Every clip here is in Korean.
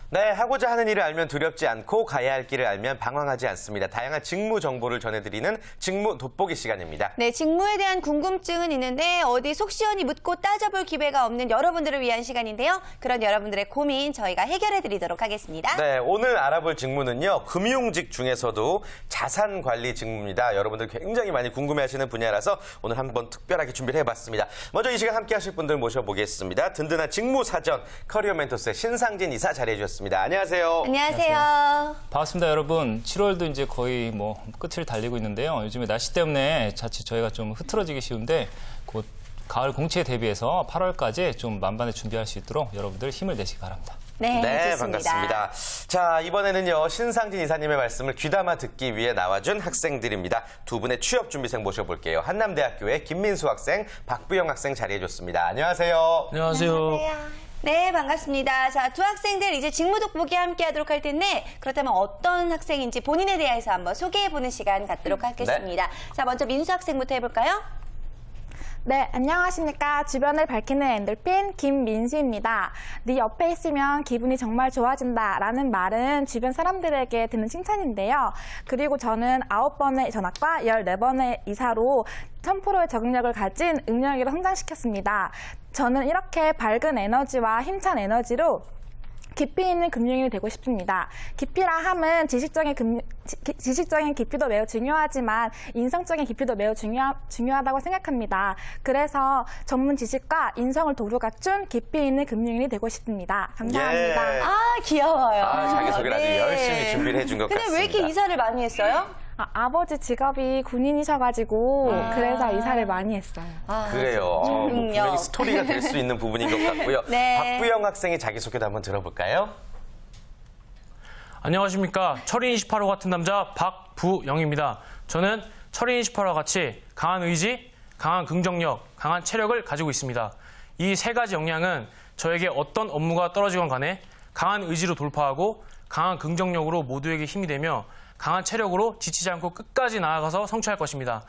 네, 하고자 하는 일을 알면 두렵지 않고 가야 할 길을 알면 방황하지 않습니다. 다양한 직무 정보를 전해드리는 직무 돋보기 시간입니다. 네, 직무에 대한 궁금증은 있는데 어디 속 시원히 묻고 따져볼 기회가 없는 여러분들을 위한 시간인데요. 그런 여러분들의 고민 저희가 해결해드리도록 하겠습니다. 네, 오늘 알아볼 직무는요. 금융직 중에서도 자산관리 직무입니다. 여러분들 굉장히 많이 궁금해하시는 분야라서 오늘 한번 특별하게 준비를 해봤습니다. 먼저 이 시간 함께 하실 분들 모셔보겠습니다. 든든한 직무사전 커리어 멘토스의 신상진 이사 자리해주셨습니다. 안녕하세요. 안녕하세요. 반갑습니다, 여러분. 7월도 이제 거의 끝을 달리고 있는데요. 요즘에 날씨 때문에 자칫 저희가 좀 흐트러지기 쉬운데 곧 가을 공치에 대비해서 8월까지 좀 만반의 준비할 수 있도록 여러분들 힘을 내시기 바랍니다. 네, 좋습니다. 반갑습니다. 자, 이번에는요, 신상진 이사님의 말씀을 귀담아 듣기 위해 나와준 학생들입니다. 두 분의 취업준비생 모셔볼게요. 한남대학교의 김민수 학생, 박부영 학생 자리해줬습니다. 안녕하세요. 안녕하세요. 네, 반갑습니다. 자, 두 학생들 이제 직무 돋보기 함께 하도록 할 텐데 그렇다면 어떤 학생인지 본인에 대해서 한번 소개해보는 시간 갖도록 하겠습니다. 네. 자, 먼저 민수 학생부터 해볼까요? 네, 안녕하십니까. 주변을 밝히는 엔돌핀 김민수입니다. 네 옆에 있으면 기분이 정말 좋아진다 라는 말은 주변 사람들에게 듣는 칭찬인데요. 그리고 저는 9번의 전학과 14번의 이사로 1000%의 적응력을 가진 응력이로 성장시켰습니다. 저는 이렇게 밝은 에너지와 힘찬 에너지로 깊이 있는 금융인이 되고 싶습니다. 깊이라 함은 지식적인 깊이도 매우 중요하지만 인성적인 깊이도 매우 중요하다고 생각합니다. 그래서 전문 지식과 인성을 도로 갖춘 깊이 있는 금융인이 되고 싶습니다. 감사합니다. 예. 아, 귀여워요. 자기소개를 아주 네. 열심히 준비를 해준 것 근데 같습니다. 왜 이렇게 이사를 많이 했어요? 아버지 직업이 군인이셔가지고 그래서 이사를 많이 했어요. 그래요. 분명히 스토리가 될 수 있는 부분인 것 같고요. 네. 박부영 학생의 자기소개도 한번 들어볼까요? 안녕하십니까. 철인 28호 같은 남자 박부영입니다. 저는 철인 28호와 같이 강한 의지, 강한 긍정력, 강한 체력을 가지고 있습니다. 이 세 가지 역량은 저에게 어떤 업무가 떨어지건 간에 강한 의지로 돌파하고 강한 긍정력으로 모두에게 힘이 되며 강한 체력으로 지치지 않고 끝까지 나아가서 성취할 것입니다.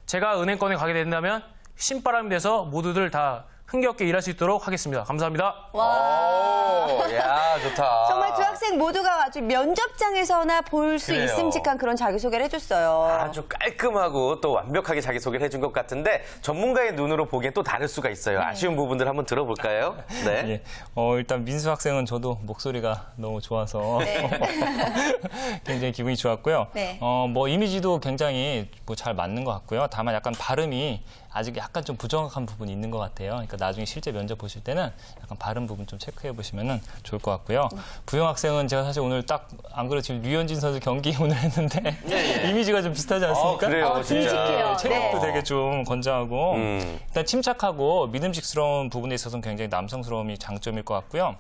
제가 은행권에 가게 된다면 신바람이 돼서 모두들 다 흥겹게 일할 수 있도록 하겠습니다. 감사합니다. 와. 야, 좋다. 정말 두 학생 모두가 아주 면접장에서나 볼 수 그래요. 있음직한 그런 자기소개를 해줬어요. 아주 깔끔하고 또 완벽하게 자기소개를 해준 것 같은데 전문가의 눈으로 보기엔 또 다를 수가 있어요. 아쉬운 부분들 한번 들어볼까요? 네. 예. 일단 민수 학생은 저도 목소리가 너무 좋아서 네. 굉장히 기분이 좋았고요. 네. 이미지도 굉장히 잘 맞는 것 같고요. 다만 약간 발음이 아직 약간 좀 부정확한 부분이 있는 것 같아요. 그러니까 나중에 실제 면접 보실 때는 약간 발음 부분 좀 체크해 보시면 좋을 것 같고요. 부영 학생은 제가 사실 오늘 딱 안 그래도 지금 류현진 선수 경기 오늘 했는데 이미지가 좀 비슷하지 않습니까? 그래요, 진짜. 듬직해요. 체력도 네. 되게 좀 건장하고 일단 침착하고 믿음직스러운 부분에 있어서는 굉장히 남성스러움이 장점일 것 같고요.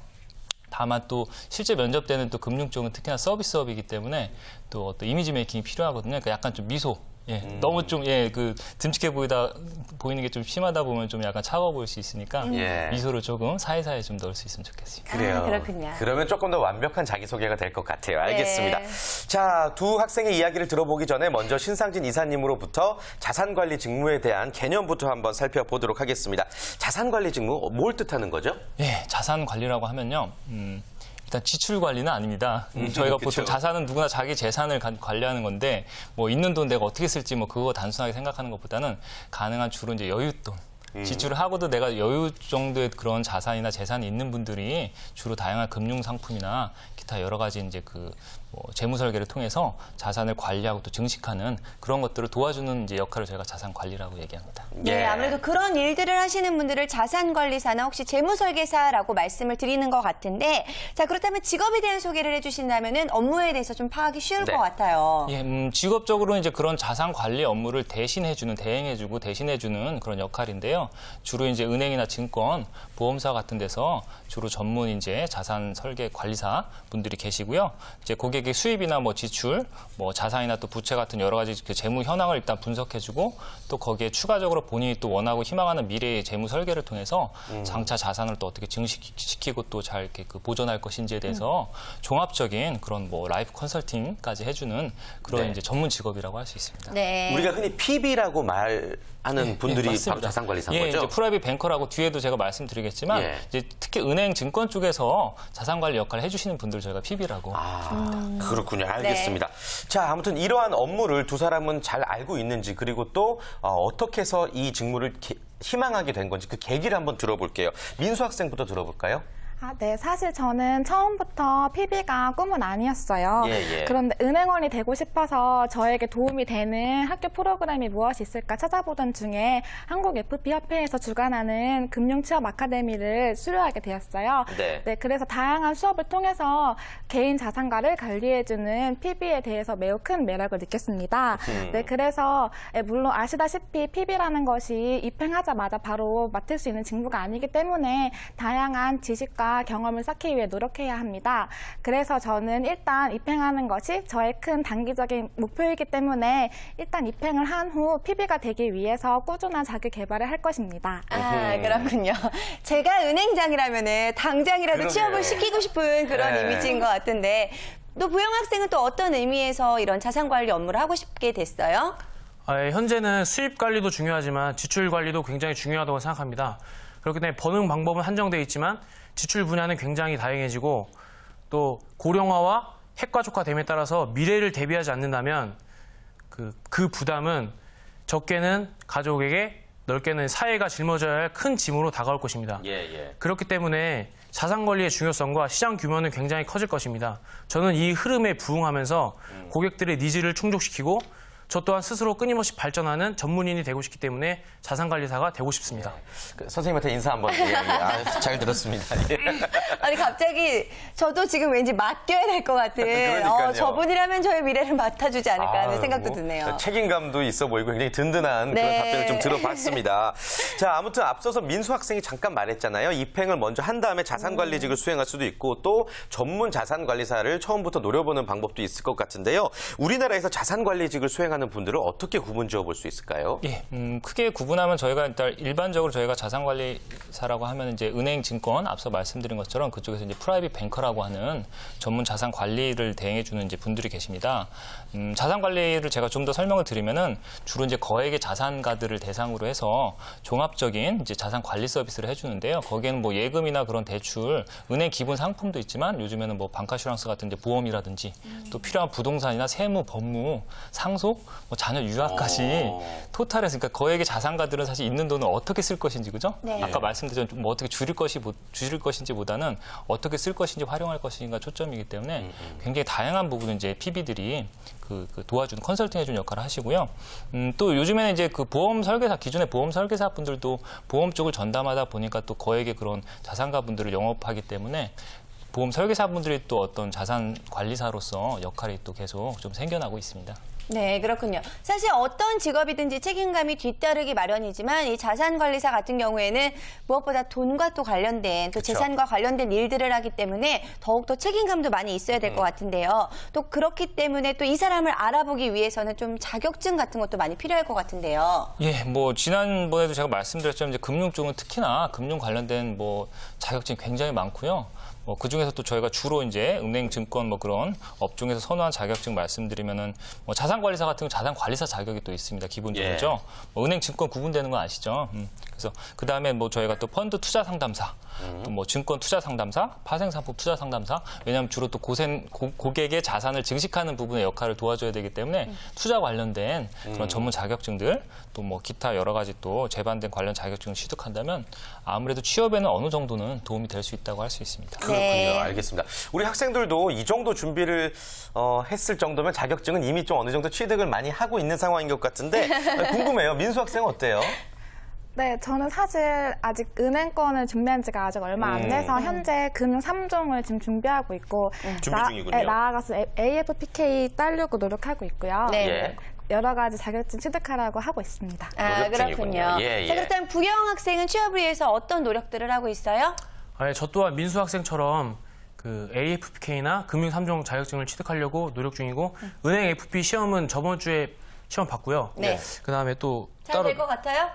다만 또 실제 면접 때는 또 금융 쪽은 특히나 서비스업이기 때문에 또 어떤 이미지 메이킹이 필요하거든요. 그러니까 약간 좀 미소. 너무 좀 듬직해 보이는 게 좀 심하다 보면 좀 약간 차가워 보일 수 있으니까 미소를 조금 사이사이 좀 넣을 수 있으면 좋겠습니다. 그래요. 그렇군요. 그러면 조금 더 완벽한 자기소개가 될 것 같아요. 알겠습니다. 네. 자, 두 학생의 이야기를 들어보기 전에 먼저 신상진 이사님으로부터 자산관리 직무에 대한 개념부터 한번 살펴보도록 하겠습니다. 자산관리 직무, 뭘 뜻하는 거죠? 예, 자산 관리라고 하면요. 일단 지출 관리는 아닙니다. 저희가 보통 자산은 누구나 자기 재산을 관리하는 건데 있는 돈 내가 어떻게 쓸지 그거 단순하게 생각하는 것보다는 가능한 주로 이제 여윳돈. 지출을 하고도 내가 여유 정도의 그런 자산이나 재산이 있는 분들이 주로 다양한 금융 상품이나 기타 여러 가지 이제 재무 설계를 통해서 자산을 관리하고 또 증식하는 그런 것들을 도와주는 이제 역할을 저희가 자산 관리라고 얘기합니다. 네, 아무래도 그런 일들을 하시는 분들을 자산관리사나 혹시 재무설계사라고 말씀을 드리는 것 같은데, 자, 그렇다면 직업에 대한 소개를 해주신다면은 업무에 대해서 좀 파악이 쉬울 것 같아요. 예, 직업적으로는 이제 그런 자산 관리 업무를 대신해주는, 대행해주고 대신해주는 그런 역할인데요. 주로 이제 은행이나 증권, 보험사 같은 데서 주로 전문 이제 자산 설계 관리사 분들이 계시고요. 이제 고객 고객의 수입이나 뭐 지출, 뭐 자산이나 또 부채 같은 여러 가지 그 재무 현황을 일단 분석해주고 또 거기에 추가적으로 본인이 또 원하고 희망하는 미래의 재무 설계를 통해서 장차 자산을 또 어떻게 증식시키고 또 잘 이렇게 그 보존할 것인지에 대해서 종합적인 그런 뭐 라이프 컨설팅까지 해주는 그런 네. 이제 전문 직업이라고 할 수 있습니다. 네. 우리가 흔히 PB라고 말하는 분들이 바로 맞습니다. 자산관리사인 예, 거죠? 이제 프라이빗 뱅커라고 뒤에도 제가 말씀드리겠지만 예. 이제 특히 은행 증권 쪽에서 자산관리 역할을 해주시는 분들 저희가 PB라고. 그렇군요. 알겠습니다. 자, 아무튼 이러한 업무를 두 사람은 잘 알고 있는지 그리고 또 어떻게 해서 이 직무를 희망하게 된 건지 그 계기를 한번 들어볼게요. 민수 학생부터 들어볼까요? 네, 사실 저는 처음부터 PB가 꿈은 아니었어요. 예. 그런데 은행원이 되고 싶어서 저에게 도움이 되는 학교 프로그램이 무엇이 있을까 찾아보던 중에 한국 FP협회에서 주관하는 금융취업 아카데미를 수료하게 되었어요. 네. 그래서 다양한 수업을 통해서 개인 자산가를 관리해주는 PB에 대해서 매우 큰 매력을 느꼈습니다. 네, 그래서 물론 아시다시피 PB라는 것이 입행하자마자 바로 맡을 수 있는 직무가 아니기 때문에 다양한 지식과 경험을 쌓기 위해 노력해야 합니다. 그래서 저는 일단 입행하는 것이 저의 큰 단기적인 목표이기 때문에 일단 입행을 한 후 PB가 되기 위해서 꾸준한 자기 개발을 할 것입니다. 그렇군요. 제가 은행장이라면은 당장이라도 그러게요. 취업을 시키고 싶은 그런 네. 이미지인 것 같은데 또 부영 학생은 또 어떤 의미에서 이런 자산관리 업무를 하고 싶게 됐어요? 현재는 수입 관리도 중요하지만 지출 관리도 굉장히 중요하다고 생각합니다. 그렇기 때문에 버는 방법은 한정되어 있지만 지출 분야는 굉장히 다양해지고 또 고령화와 핵가족화됨에 따라서 미래를 대비하지 않는다면 그 부담은 적게는 가족에게 넓게는 사회가 짊어져야 할 큰 짐으로 다가올 것입니다. 예. 그렇기 때문에 자산 관리의 중요성과 시장 규모는 굉장히 커질 것입니다. 저는 이 흐름에 부응하면서 고객들의 니즈를 충족시키고 저 또한 스스로 끊임없이 발전하는 전문인이 되고 싶기 때문에 자산관리사가 되고 싶습니다. 선생님한테 인사 한번. 잘 들었습니다. 예. 아니 갑자기 저도 지금 왠지 맡겨야 될 것 같은 그러니까요. 저분이라면 저의 미래를 맡아주지 않을까 하는 생각도 뭐, 드네요. 책임감도 있어 보이고 굉장히 든든한 네. 그런 답변을 좀 들어봤습니다. 자, 아무튼 앞서서 민수 학생이 잠깐 말했잖아요. 입행을 먼저 한 다음에 자산관리직을 수행할 수도 있고 또 전문 자산관리사를 처음부터 노려보는 방법도 있을 것 같은데요. 우리나라에서 자산관리직을 수행하는 분들을 어떻게 구분 지어볼 수 있을까요? 예, 크게 구분하면 저희가 일단 일반적으로 저희가 자산관리사라고 하면 이제 은행, 증권 앞서 말씀드린 것처럼 그쪽에서 이제 프라이빗 뱅커라고 하는 전문 자산 관리를 대행해주는 이제 분들이 계십니다. 자산 관리를 제가 좀 더 설명을 드리면은 주로 이제 거액의 자산가들을 대상으로 해서 종합적인 이제 자산 관리 서비스를 해주는데요. 거기에는 뭐 예금이나 그런 대출, 은행 기본 상품도 있지만 요즘에는 뭐 방카슈랑스 같은 이제 보험이라든지 또 필요한 부동산이나 세무, 법무, 상속, 뭐 자녀 유학까지 토탈해서 그러니까 거액의 자산가들은 사실 있는 돈을 어떻게 쓸 것인지 그죠? 네. 아까 말씀드린 뭐 어떻게 줄일 것인지보다는 어떻게 쓸 것인지 활용할 것인가 초점이기 때문에 굉장히 다양한 부분을 이제 PB들이 그 도와주는 컨설팅해주는 역할을 하시고요. 또 요즘에는 이제 그 보험 설계사 기존의 보험 설계사 분들도 보험 쪽을 전담하다 보니까 또 거액의 그런 자산가 분들을 영업하기 때문에 보험 설계사 분들이 또 어떤 자산 관리사로서 역할이 또 계속 좀 생겨나고 있습니다. 네, 그렇군요. 사실 어떤 직업이든지 책임감이 뒤따르기 마련이지만 이 자산관리사 같은 경우에는 무엇보다 돈과 또 관련된 또 그쵸. 재산과 관련된 일들을 하기 때문에 더욱더 책임감도 많이 있어야 될 것 같은데요. 또 그렇기 때문에 또 이 사람을 알아보기 위해서는 좀 자격증 같은 것도 많이 필요할 것 같은데요. 예, 뭐 지난번에도 제가 말씀드렸지만 이제 금융 쪽은 특히나 금융 관련된 뭐 자격증이 굉장히 많고요. 그 중에서 또 저희가 주로 이제 은행, 증권 뭐 그런 업종에서 선호한 자격증 말씀드리면은 뭐 자산관리사 같은 경우 자산관리사 자격이 또 있습니다. 기본적이죠. 뭐 은행, 증권 구분되는 건 아시죠? 그래서 그 다음에 뭐 저희가 또 펀드 투자 상담사, 또 뭐 증권 투자 상담사, 파생상품 투자 상담사. 왜냐하면 주로 또 고객의 자산을 증식하는 부분의 역할을 도와줘야 되기 때문에 투자 관련된 그런 전문 자격증들, 또 뭐 기타 여러 가지 또 제반된 관련 자격증을 취득한다면 아무래도 취업에는 어느 정도는 도움이 될 수 있다고 할 수 있습니다. 그렇군요. 네. 알겠습니다. 우리 학생들도 이 정도 준비를 했을 정도면 자격증은 이미 좀 어느 정도 취득을 많이 하고 있는 상황인 것 같은데 궁금해요. 민수 학생은 어때요? 네, 저는 사실 아직 은행권을 준비한 지가 아직 얼마 안 돼서 현재 금융 3종을 지금 준비하고 있고 준비 중이군요. 나아가서 AFPK 따려고 노력하고 있고요. 네. 예. 여러 가지 자격증 취득하려고 하고 있습니다. 노력 중이군요. 그렇군요. 예. 자, 그렇다면 부영 학생은 취업을 위해서 어떤 노력들을 하고 있어요? 저 또한 민수 학생처럼 그 AFPK나 금융 3종 자격증을 취득하려고 노력 중이고 은행 FP 시험은 저번 주에 시험 봤고요. 네. 그다음에 또 잘 따로 될 것 같아요?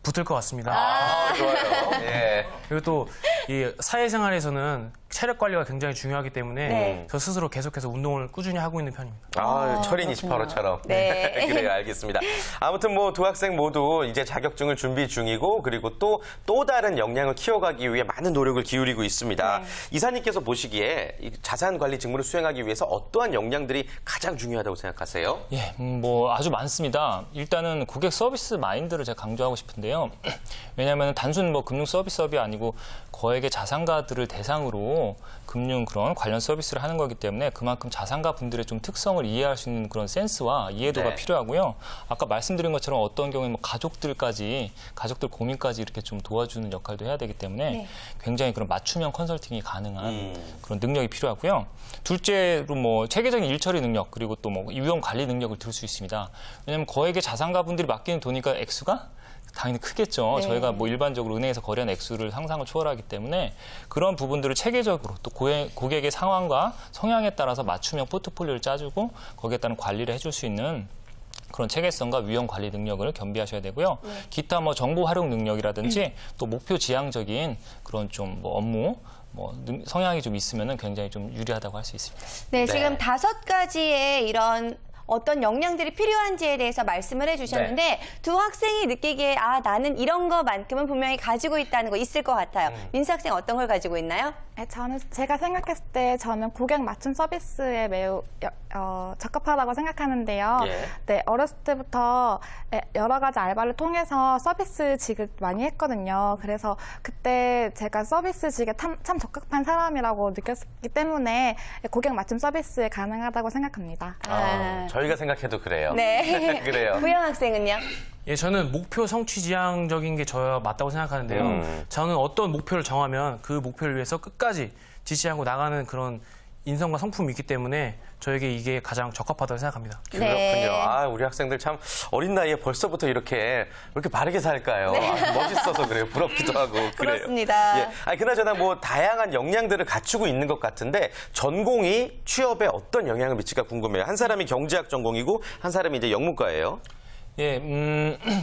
붙을 것 같습니다. 좋아요. 예. 그리고 또 이 사회생활에서는 체력 관리가 굉장히 중요하기 때문에 네. 저 스스로 계속해서 운동을 꾸준히 하고 있는 편입니다. 철인 28호처럼. 네. 그래요, 알겠습니다. 아무튼 뭐 두 학생 모두 이제 자격증을 준비 중이고 그리고 또 다른 역량을 키워가기 위해 많은 노력을 기울이고 있습니다. 네. 이사님께서 보시기에 이 자산 관리 직무를 수행하기 위해서 어떠한 역량들이 가장 중요하다고 생각하세요? 예, 뭐 아주 많습니다. 일단은 고객 서비스 마인드를 제가 강조하고 싶은데요. 왜냐하면 단순 뭐 금융 서비스업이 아니고 거액의 자산가들을 대상으로 금융 그런 관련 서비스를 하는 거기 때문에 그만큼 자산가 분들의 좀 특성을 이해할 수 있는 그런 센스와 이해도가 네. 필요하고요. 아까 말씀드린 것처럼 어떤 경우에 뭐 가족들 고민까지 이렇게 좀 도와주는 역할도 해야 되기 때문에 네. 굉장히 그런 맞춤형 컨설팅이 가능한 그런 능력이 필요하고요. 둘째로 뭐 체계적인 일처리 능력 그리고 또 뭐 유형 관리 능력을 들 수 있습니다. 왜냐하면 거액의 자산가 분들이 맡기는 돈이니까 액수가 당연히 크겠죠. 네. 저희가 뭐 일반적으로 은행에서 거래한 액수를 상상을 초월하기 때문에 그런 부분들을 체계적으로 또 고객의 상황과 성향에 따라서 맞춤형 포트폴리오를 짜주고 거기에 따른 관리를 해줄 수 있는 그런 체계성과 위험 관리 능력을 겸비하셔야 되고요. 기타 뭐 정보 활용 능력이라든지 또 목표 지향적인 그런 좀 뭐 업무 성향이 좀 있으면은 굉장히 좀 유리하다고 할 수 있습니다. 네, 네. 지금 5가지의 이런 어떤 역량들이 필요한지에 대해서 말씀을 해주셨는데 두 학생이 느끼기에 나는 이런 거만큼은 분명히 가지고 있다는 거 있을 것 같아요. 민수 학생 어떤 걸 가지고 있나요? 네, 제가 생각했을 때 저는 고객 맞춤 서비스에 매우 적합하다고 생각하는데요. 예. 네, 어렸을 때부터 여러 가지 알바를 통해서 서비스직을 많이 했거든요. 그래서 그때 제가 서비스직에 참 적합한 사람이라고 느꼈기 때문에 고객 맞춤 서비스에 가능하다고 생각합니다. 저희가 생각해도 그래요. 네. 그래요. 부영 학생은요? 예, 저는 목표 성취 지향적인 게 저야 맞다고 생각하는데요. 저는 어떤 목표를 정하면 그 목표를 위해서 끝까지 지시하고 나가는 그런 인성과 성품이 있기 때문에 저에게 이게 가장 적합하다고 생각합니다. 그렇군요. 네. 우리 학생들 참 어린 나이에 벌써부터 이렇게 바르게 살까요? 멋있어서 그래요. 부럽기도 하고 그래요. 부럽습니다. 예. 그나저나 뭐 다양한 역량들을 갖추고 있는 것 같은데 전공이 취업에 어떤 영향을 미칠까 궁금해요. 한 사람이 경제학 전공이고 한 사람이 이제 영문과예요. 예,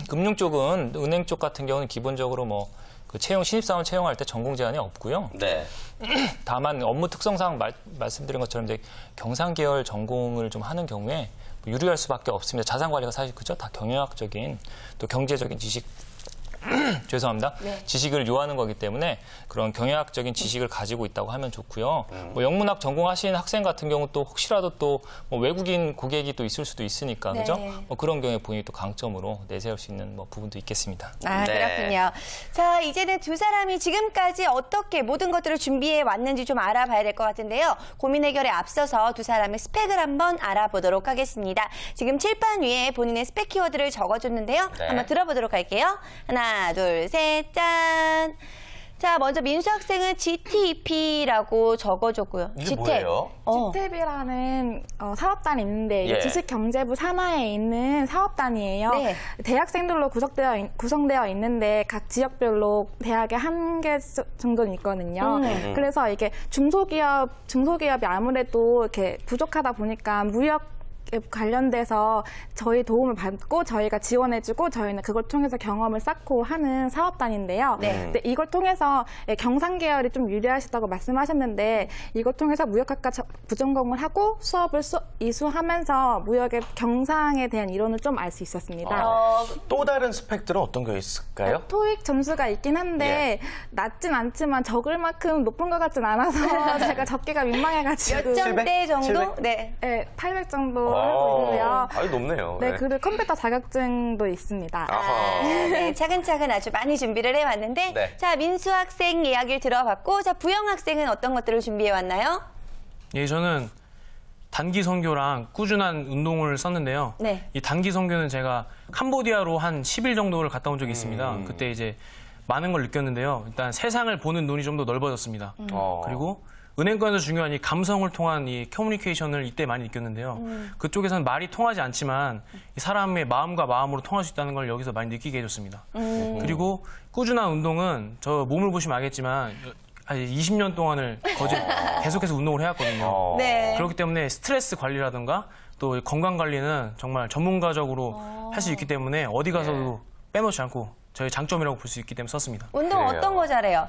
금융 쪽은 은행 쪽 같은 경우는 기본적으로 뭐 그 신입사원 채용할 때 전공 제한이 없고요. 네. 다만 업무 특성상 말씀드린 것처럼 이제 경상 계열 전공을 좀 하는 경우에 유리할 수밖에 없습니다. 자산 관리가 사실 그죠? 다 경영학적인 또 경제적인 지식 죄송합니다. 네. 지식을 요하는 거기 때문에 그런 경영학적인 지식을 가지고 있다고 하면 좋고요. 뭐 영문학 전공하신 학생 같은 경우 또 혹시라도 또 뭐 외국인 고객이 또 있을 수도 있으니까 네. 그죠? 뭐 그런 경우에 본인이 또 강점으로 내세울 수 있는 뭐 부분도 있겠습니다. 네. 그렇군요. 자, 이제는 두 사람이 지금까지 어떻게 모든 것들을 준비해 왔는지 좀 알아봐야 될 것 같은데요. 고민 해결에 앞서서 두 사람의 스펙을 한번 알아보도록 하겠습니다. 지금 칠판 위에 본인의 스펙 키워드를 적어줬는데요. 네. 한번 들어보도록 할게요. 하나, 둘, 셋, 짠! 자, 먼저 민수 학생은 GTP라고 적어줬고요. 이게 뭐예요? GTEP이라는 사업단이 있는데 이게 예. 지식경제부 산하에 있는 사업단이에요. 네. 대학생들로 구성되어 있는데 각 지역별로 대학에 한 개 정도는 있거든요. 그래서 이게 중소기업이 아무래도 이렇게 부족하다 보니까 무역 관련돼서 저희 도움을 받고 저희가 지원해주고 저희는 그걸 통해서 경험을 쌓고 하는 사업단인데요. 네. 근데 이걸 통해서 경상 계열이 좀 유리하시다고 말씀하셨는데 이걸 통해서 무역학과 부전공을 하고 수업을 이수하면서 무역의 경상에 대한 이론을 좀 알 수 있었습니다. 또 다른 스펙들은 어떤 게 있을까요? 토익 점수가 있긴 한데 낮진 않지만 적을 만큼 높은 것 같진 않아서 제가 적기가 민망해가지고 몇 점대 정도? 700? 네. 네, 800 정도 하고 있고요. 아주 높네요. 네, 그리고 컴퓨터 자격증도 있습니다. 아하. 네, 차근차근 아주 많이 준비를 해왔는데, 네. 자, 민수 학생 이야기를 들어봤고, 자, 부영 학생은 어떤 것들을 준비해왔나요? 예, 저는 단기 선교랑 꾸준한 운동을 썼는데요. 네. 이 단기 선교는 제가 캄보디아로 한 10일 정도를 갔다 온 적이 있습니다. 그때 이제 많은 걸 느꼈는데요. 일단 세상을 보는 눈이 좀 더 넓어졌습니다. 그리고 은행권에서 중요한 이 감성을 통한 이 커뮤니케이션을 이때 많이 느꼈는데요. 그쪽에서는 말이 통하지 않지만 이 사람의 마음과 마음으로 통할 수 있다는 걸 여기서 많이 느끼게 해줬습니다. 그리고 꾸준한 운동은 저 몸을 보시면 알겠지만 20년 동안을 계속해서 운동을 해왔거든요. 네. 그렇기 때문에 스트레스 관리라든가 또 건강 관리는 정말 전문가적으로 할 수 있기 때문에 어디 가서도 빼놓지 않고 저희 장점이라고 볼 수 있기 때문에 썼습니다. 운동 그래요. 어떤 거 잘해요?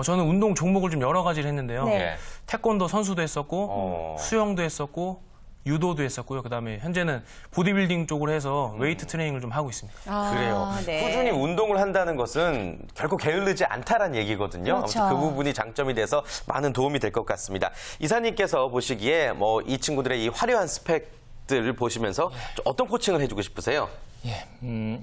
저는 운동 종목을 좀 여러 가지를 했는데요. 네. 태권도 선수도 했었고 수영도 했었고 유도도 했었고요. 그다음에 현재는 보디빌딩 쪽으로 해서 웨이트 트레이닝을 좀 하고 있습니다. 그래요. 네. 꾸준히 운동을 한다는 것은 결코 게으르지 않다라는 얘기거든요. 그렇죠. 아무튼 그 부분이 장점이 돼서 많은 도움이 될 것 같습니다. 이사님께서 보시기에 뭐 이 친구들의 이 화려한 스펙들을 보시면서 좀 어떤 코칭을 해주고 싶으세요? 예,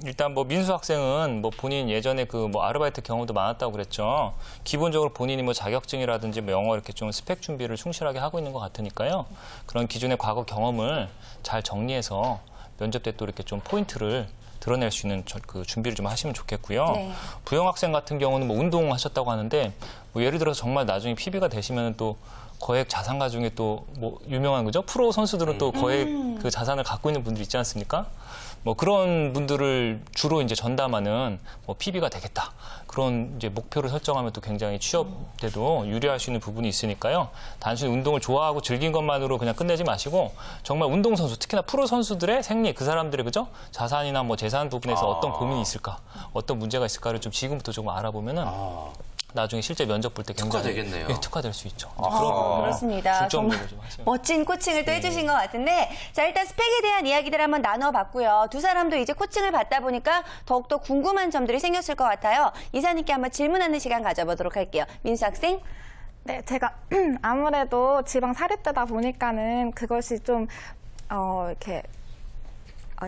일단 뭐 민수 학생은 뭐 본인 예전에 그 뭐 아르바이트 경험도 많았다고 그랬죠. 기본적으로 본인이 뭐 자격증이라든지 뭐 영어 이렇게 좀 스펙 준비를 충실하게 하고 있는 것 같으니까요. 그런 기존의 과거 경험을 잘 정리해서 면접 때 또 이렇게 좀 포인트를 드러낼 수 있는 그 준비를 좀 하시면 좋겠고요. 네. 부영 학생 같은 경우는 뭐 운동하셨다고 하는데 뭐 예를 들어서 정말 나중에 PB가 되시면 또 거액 자산가 중에 또 뭐 유명한 거죠. 프로 선수들은 또 거액 그 자산을 갖고 있는 분들 있지 않습니까? 뭐 그런 분들을 주로 이제 전담하는 뭐 PB가 되겠다. 그런 이제 목표를 설정하면 또 굉장히 취업 때도 유리할 수 있는 부분이 있으니까요. 단순히 운동을 좋아하고 즐긴 것만으로 그냥 끝내지 마시고 정말 운동선수, 특히나 프로 선수들의 생리, 그 사람들의 그죠? 자산이나 뭐 재산 부분에서 어떤 고민이 있을까, 어떤 문제가 있을까를 좀 지금부터 조금 알아보면은 나중에 실제 면접 볼 때 굉장히 특화되겠네요. 예, 특화될 수 있죠. 이제 그런 부분을 그렇습니다. 중점적으로 정말 좀 하시면 멋진 코칭을 또 해주신 것 같은데, 자, 일단 스펙에 대한 이야기들 한번 나눠봤고요. 두 사람도 이제 코칭을 받다 보니까 더욱더 궁금한 점들이 생겼을 것 같아요. 이사님께 한번 질문하는 시간 가져보도록 할게요. 민수 학생. 네, 제가 아무래도 지방 사립대다 보니까는 그것이 좀 이렇게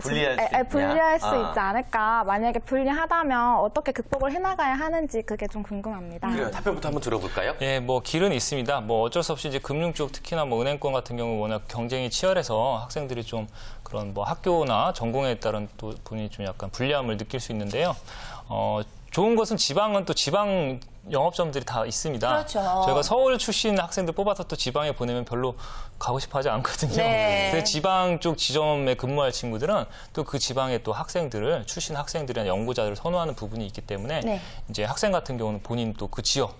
불리할 수 있냐? 불리할 수 아. 있지 않을까. 만약에 불리하다면 어떻게 극복을 해나가야 하는지 그게 좀 궁금합니다. 그래요. 답변부터 한번 들어볼까요? 예, 뭐 길은 있습니다. 뭐 어쩔 수 없이 이제 금융 쪽 특히나 뭐 은행권 같은 경우 워낙 경쟁이 치열해서 학생들이 좀 그런 뭐 학교나 전공에 따른 또 본인이 좀 약간 불리함을 느낄 수 있는데요. 좋은 것은 지방은 또 지방 영업점들이 다 있습니다. 그렇죠. 저희가 서울 출신 학생들 뽑아서 또 지방에 보내면 별로 가고 싶어 하지 않거든요. 네. 그래서 지방 쪽 지점에 근무할 친구들은 또 그 지방의 또 학생들을, 출신 학생들이나 연구자들을 선호하는 부분이 있기 때문에 네. 이제 학생 같은 경우는 본인 또 그 지역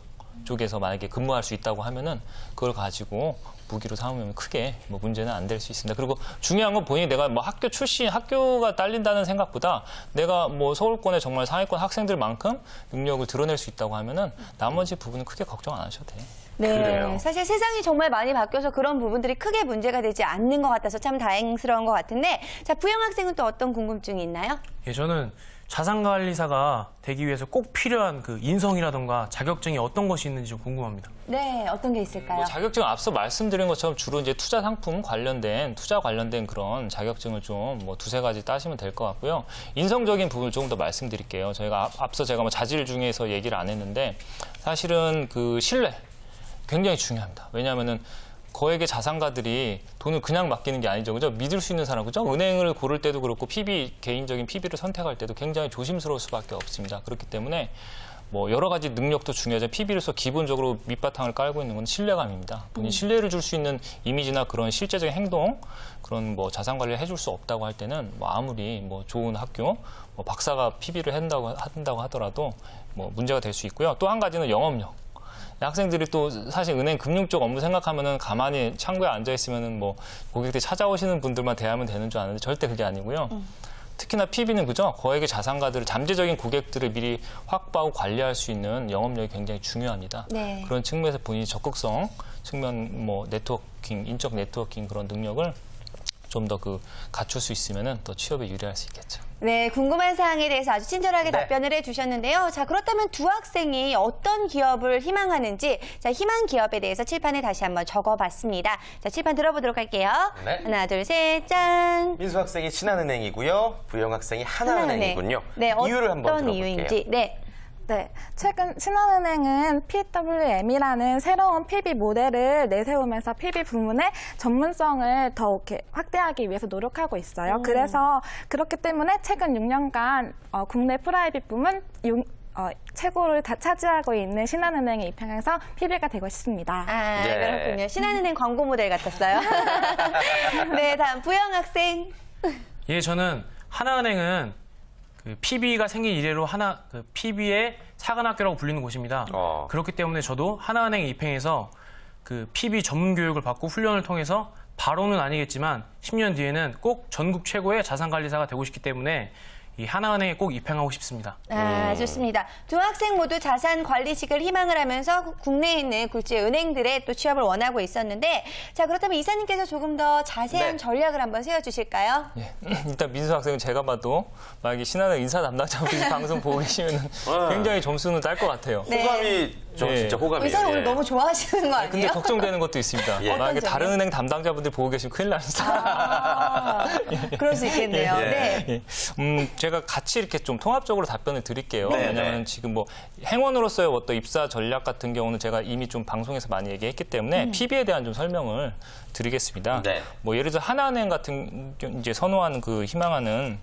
쪽에서 만약에 근무할 수 있다고 하면은 그걸 가지고 무기로 삼으면 크게 뭐 문제는 안 될 수 있습니다. 그리고 중요한 건 본인이 내가 뭐 학교 출신, 학교가 딸린다는 생각보다 내가 뭐 서울권의 정말 상위권 학생들만큼 능력을 드러낼 수 있다고 하면은 나머지 부분은 크게 걱정 안 하셔도 돼요. 네, 그래요. 사실 세상이 정말 많이 바뀌어서 그런 부분들이 크게 문제가 되지 않는 것 같아서 참 다행스러운 것 같은데, 자, 부영 학생은 또 어떤 궁금증이 있나요? 예, 저는 자산관리사가 되기 위해서 꼭 필요한 그 인성이라든가 자격증이 어떤 것이 있는지 좀 궁금합니다. 네, 어떤 게 있을까요? 뭐 자격증 앞서 말씀드린 것처럼 주로 이제 투자 상품 관련된, 투자 관련된 그런 자격증을 좀 뭐 두세 가지 따시면 될 것 같고요. 인성적인 부분을 조금 더 말씀드릴게요. 저희가 앞서 제가 뭐 자질 중에서 얘기를 안 했는데 사실은 그 신뢰 굉장히 중요합니다. 왜냐하면은 거액의 자산가들이 돈을 그냥 맡기는 게 아니죠. 그죠? 믿을 수 있는 사람, 그죠? 은행을 고를 때도 그렇고 개인적인 PB를 선택할 때도 굉장히 조심스러울 수밖에 없습니다. 그렇기 때문에 뭐 여러 가지 능력도 중요하지만 PB로서 기본적으로 밑바탕을 깔고 있는 건 신뢰감입니다. 본인 신뢰를 줄 수 있는 이미지나 그런 실제적인 행동, 그런 뭐 자산 관리를 해줄 수 없다고 할 때는 뭐 아무리 뭐 좋은 학교, 뭐 박사가 PB를 한다고 하더라도 뭐 문제가 될 수 있고요. 또 한 가지는 영업력. 학생들이 또 사실 은행 금융 쪽 업무 생각하면은 가만히 창구에 앉아 있으면은 뭐 고객들이 찾아오시는 분들만 대하면 되는 줄 아는데 절대 그게 아니고요. 특히나 PB는 그죠? 거액의 자산가들을 잠재적인 고객들을 미리 확보하고 관리할 수 있는 영업력이 굉장히 중요합니다. 네. 그런 측면에서 본인이 적극성 측면 뭐 네트워킹, 인적 네트워킹 그런 능력을 좀 더 그 갖출 수 있으면은 또 취업에 유리할 수 있겠죠. 네, 궁금한 사항에 대해서 아주 친절하게 네. 답변을 해주셨는데요. 자, 그렇다면 두 학생이 어떤 기업을 희망하는지, 자, 희망 기업에 대해서 칠판에 다시 한번 적어봤습니다. 자, 칠판 들어보도록 할게요. 네. 하나, 둘, 셋, 짠. 민수 학생이 신한은행이고요. 부영 학생이 하나은행이군요. 네, 이유를 한번 어떤 들어볼게요. 이유인지. 네. 네, 최근 신한은행은 PWM이라는 새로운 PB 모델을 내세우면서 PB 부문의 전문성을 더 이렇게 확대하기 위해서 노력하고 있어요. 그래서 그렇기 때문에 최근 6년간 국내 프라이빗 부문 최고를 다 차지하고 있는 신한은행에 입학해서 PB가 되고 싶습니다. 아, 네. 그렇군요. 신한은행 광고 모델 같았어요. 네, 다음 부영 학생. 예, 저는 하나은행은 그 PB가 생긴 이래로 PB의 사관학교라고 불리는 곳입니다. 그렇기 때문에 저도 하나은행에 입행해서 그 PB 전문 교육을 받고 훈련을 통해서 바로는 아니겠지만 10년 뒤에는 꼭 전국 최고의 자산관리사가 되고 싶기 때문에 이 하나은행에 꼭 입행하고 싶습니다. 좋습니다. 두 학생 모두 자산 관리직을 희망을 하면서 국내에 있는 국제 은행들의 또 취업을 원하고 있었는데, 자, 그렇다면 이사님께서 조금 더 자세한 네. 전략을 한번 세워주실까요? 예. 일단 민수 학생은 제가 봐도 만약에 신한은행 인사 담당자분이 방송 보고 계시면 굉장히 점수는 딸 것 같아요. 네. 호감이 진짜 호감이에요. 의사를 오늘 예. 너무 좋아하시는 거 아니에요? 근데 걱정되는 것도 있습니다. 예. 만약에 어떤 다른 점이요? 은행 담당자분들 보고 계시면 큰일 납니다. 그럴 수 있겠네요. 예. 네. 예. 제가 같이 이렇게 좀 통합적으로 답변을 드릴게요. 네, 왜냐하면 네. 지금 뭐 행원으로서의 어떤 입사 전략 같은 경우는 제가 이미 좀 방송에서 많이 얘기했기 때문에 PB에 대한 좀 설명을 드리겠습니다. 네. 뭐 예를 들어 하나은행 같은 이제 선호하는 그 희망하는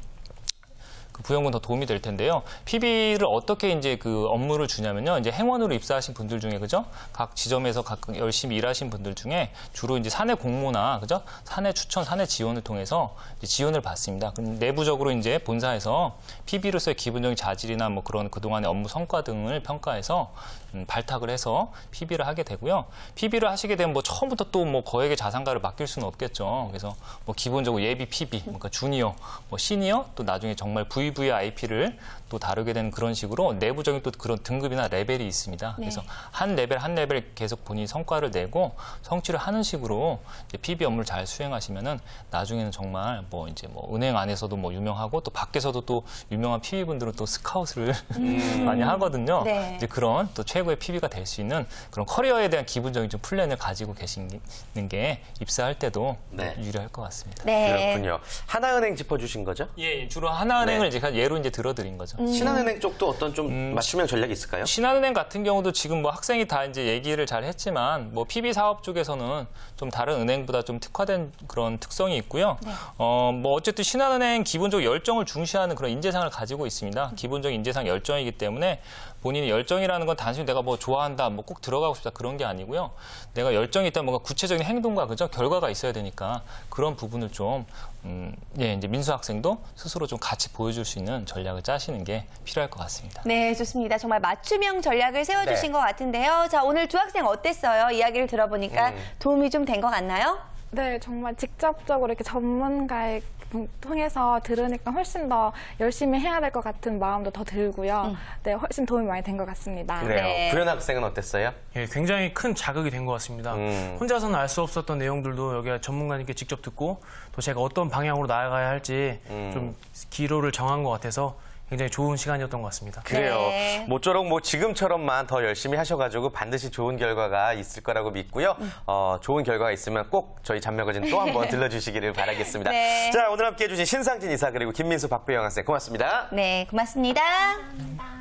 그 부연군 더 도움이 될 텐데요. PB를 어떻게 이제 그 업무를 주냐면요. 이제 행원으로 입사하신 분들 중에 그죠? 각 지점에서 각각 열심히 일하신 분들 중에 주로 이제 사내 공모나 그죠? 사내 추천, 사내 지원을 통해서 이제 지원을 받습니다. 그럼 내부적으로 이제 본사에서 PB로서의 기본적인 자질이나 뭐 그런 그동안의 업무 성과 등을 평가해서 발탁을 해서 PB를 하게 되고요. PB를 하시게 되면 뭐 처음부터 또 뭐 거액의 자산가를 맡길 수는 없겠죠. 그래서 뭐 기본적으로 예비 PB, 그러니까 주니어, 뭐 시니어, 또 나중에 정말 VVIP를 또 다루게 되는 그런 식으로 내부적인 또 그런 등급이나 레벨이 있습니다. 그래서 한 레벨 계속 본인이 성과를 내고 성취를 하는 식으로 이제 PB 업무를 잘 수행하시면은 나중에는 정말 뭐 이제 뭐 은행 안에서도 뭐 유명하고 또 밖에서도 또 유명한 PB 분들은 또 스카웃을 많이 하거든요. 네. 이제 그런 또 최고의 PB가 될 수 있는 그런 커리어에 대한 기본적인 좀 플랜을 가지고 계시는 게 입사할 때도 네. 유리할 것 같습니다. 네. 그렇군요. 하나은행 짚어주신 거죠? 예, 주로 하나은행을 네. 이제 예로 이제 들어드린 거죠. 신한은행 쪽도 어떤 좀 맞춤형 전략이 있을까요? 신한은행 같은 경우도 지금 뭐 학생이 다 이제 얘기를 잘 했지만 뭐 PB 사업 쪽에서는 좀 다른 은행보다 좀 특화된 그런 특성이 있고요. 뭐 어쨌든 신한은행 기본적으로 열정을 중시하는 그런 인재상을 가지고 있습니다. 기본적인 인재상 열정이기 때문에 본인의 열정이라는 건 단순히 내가 뭐 좋아한다, 뭐 꼭 들어가고 싶다 그런 게 아니고요. 내가 열정이 있다면 뭔가 구체적인 행동과 그죠? 결과가 있어야 되니까 그런 부분을 좀 예, 이제 민수 학생도 스스로 좀 같이 보여줄 수 있는 전략을 짜시는 게 필요할 것 같습니다. 네, 좋습니다. 정말 맞춤형 전략을 세워주신 네. 것 같은데요. 자, 오늘 두 학생 어땠어요? 이야기를 들어보니까 도움이 좀 된 것 같나요? 네, 정말 직접적으로 이렇게 전문가의 통해서 들으니까 훨씬 더 열심히 해야 될 것 같은 마음도 더 들고요. 네, 훨씬 도움이 많이 된 것 같습니다. 그래요. 네. 부연 학생은 어땠어요? 예, 굉장히 큰 자극이 된 것 같습니다. 혼자서는 알 수 없었던 내용들도 여기 전문가님께 직접 듣고 또 제가 어떤 방향으로 나아가야 할지 좀 기로를 정한 것 같아서 굉장히 좋은 시간이었던 것 같습니다. 그래요. 네. 모쪼록 뭐 지금처럼만 더 열심히 하셔가지고 반드시 좋은 결과가 있을 거라고 믿고요. 좋은 결과가 있으면 꼭 저희 잔매거진 또 한 번 들러주시기를 바라겠습니다. 네. 자, 오늘 함께해 주신 신상진 이사 그리고 김민수 박배영 학생 고맙습니다. 네, 고맙습니다. 감사합니다.